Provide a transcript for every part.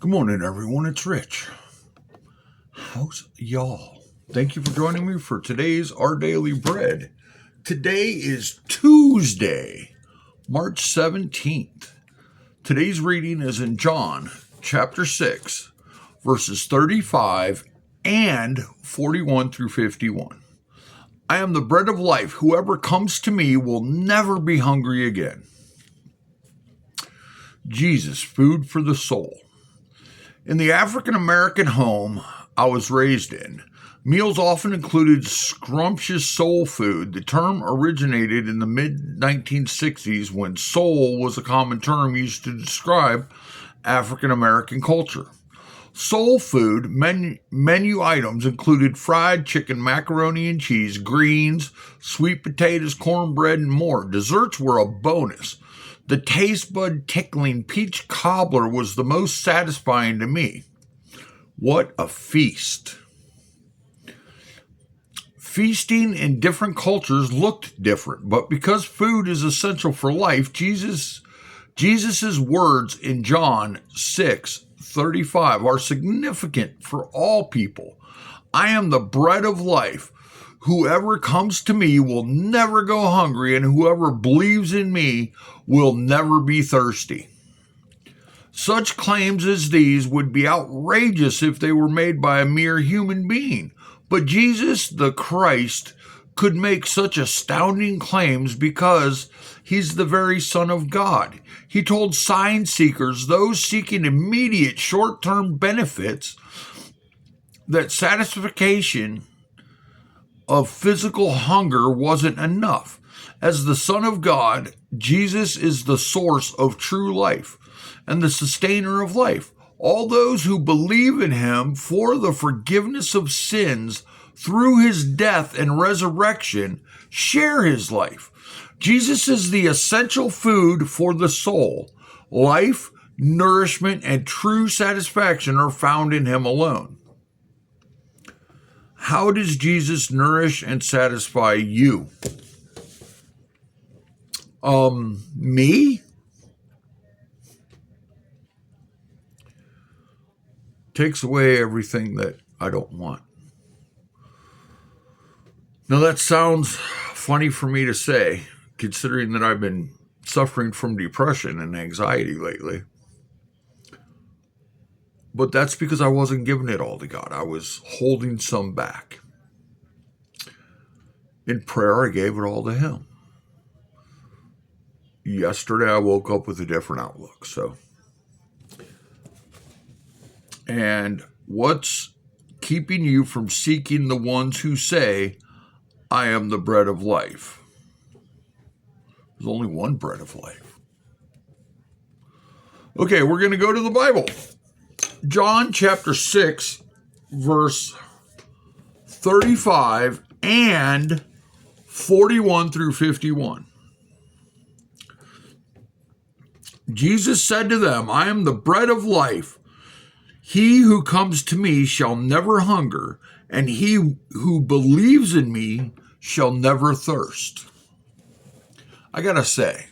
Good morning, everyone. It's Rich. How's y'all? Thank you for joining me for today's Our Daily Bread. Today is Tuesday, March 17th. Today's reading is in John chapter 6, verses 35 and 41 through 51. I am the bread of life. Whoever comes to me will never be hungry again. Jesus, food for the soul. In the African American home I was raised in, meals often included scrumptious soul food. The term originated in the mid-1960s when soul was a common term used to describe African American culture. Soul food menu items included fried chicken, macaroni and cheese, greens, sweet potatoes, cornbread, and more. Desserts were a bonus. The taste bud tickling peach cobbler was the most satisfying to me. What a feast. Feasting in different cultures looked different, but because food is essential for life, Jesus's words in John 6:35 are significant for all people. I am the bread of life. Whoever comes to me will never go hungry, and whoever believes in me will never be thirsty. Such claims as these would be outrageous if they were made by a mere human being. But Jesus, the Christ, could make such astounding claims because he's the very Son of God. He told sign seekers, those seeking immediate short-term benefits, that satisfaction of physical hunger wasn't enough. As the Son of God, Jesus is the source of true life and the sustainer of life. All those who believe in him for the forgiveness of sins through his death and resurrection share his life. Jesus is the essential food for the soul. Life, nourishment, and true satisfaction are found in him alone. How does Jesus nourish and satisfy you? Me? Takes away everything that I don't want. Now that sounds funny for me to say, considering that I've been suffering from depression and anxiety lately. But that's because I wasn't giving it all to God. I was holding some back. In prayer, I gave it all to him. Yesterday, I woke up with a different outlook. And what's keeping you from seeking the ones who say, I am the bread of life? There's only one bread of life. Okay, we're going to go to the Bible. John chapter 6, verse 35 and 41 through 51. Jesus said to them, I am the bread of life. He who comes to me shall never hunger, and he who believes in me shall never thirst. I gotta say,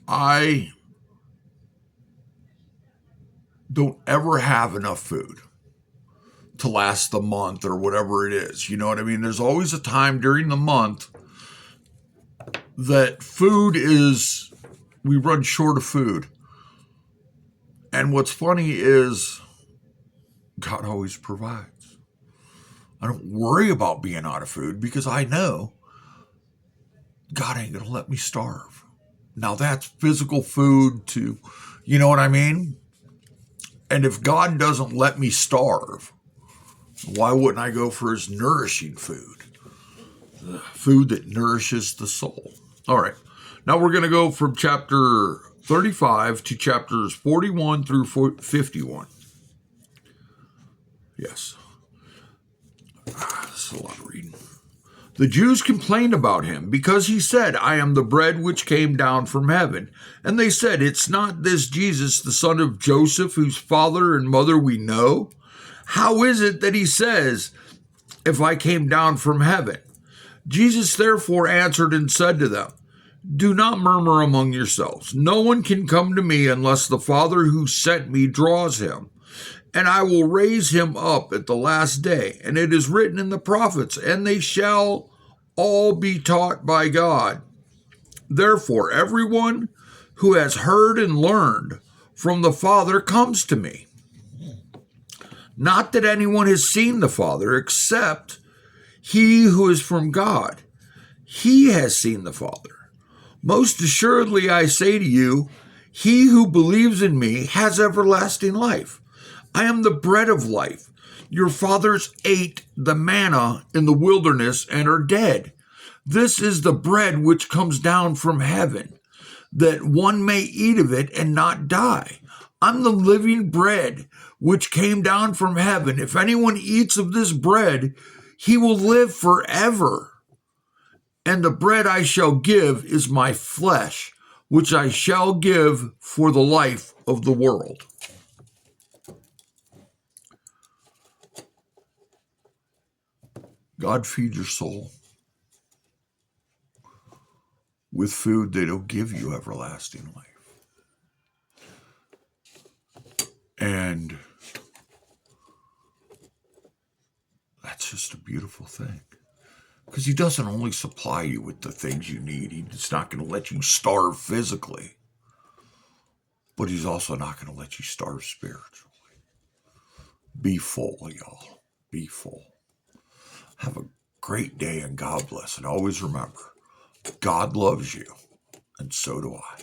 I don't ever have enough food to last the month or whatever it is. You know what I mean? There's always a time during the month that we run short of food. And what's funny is God always provides. I don't worry about being out of food because I know God ain't going to let me starve. Now that's physical food too. You know what I mean? And if God doesn't let me starve, why wouldn't I go for his nourishing food? The food that nourishes the soul. All right. Now we're going to go from chapter 35 to chapters 41 through 51. Yes. This is a lot of reading. The Jews complained about him because he said, I am the bread which came down from heaven. And they said, it's not this Jesus, the son of Joseph, whose father and mother we know? How is it that he says, if I came down from heaven? Jesus therefore answered and said to them, Do not murmur among yourselves. No one can come to me unless the Father who sent me draws him. And I will raise him up at the last day. And it is written in the prophets, and they shall all be taught by God. Therefore, everyone who has heard and learned from the Father comes to me. Not that anyone has seen the Father, except he who is from God. He has seen the Father. Most assuredly, I say to you, he who believes in me has everlasting life. I am the bread of life. Your fathers ate the manna in the wilderness and are dead. This is the bread which comes down from heaven, that one may eat of it and not die. I'm the living bread which came down from heaven. If anyone eats of this bread, he will live forever. And the bread I shall give is my flesh, which I shall give for the life of the world. God feed your soul with food that'll give you everlasting life. And that's just a beautiful thing. Because he doesn't only supply you with the things you need. He's not going to let you starve physically. But he's also not going to let you starve spiritually. Be full, y'all. Be full. Have a great day and God bless. And always remember, God loves you, and so do I.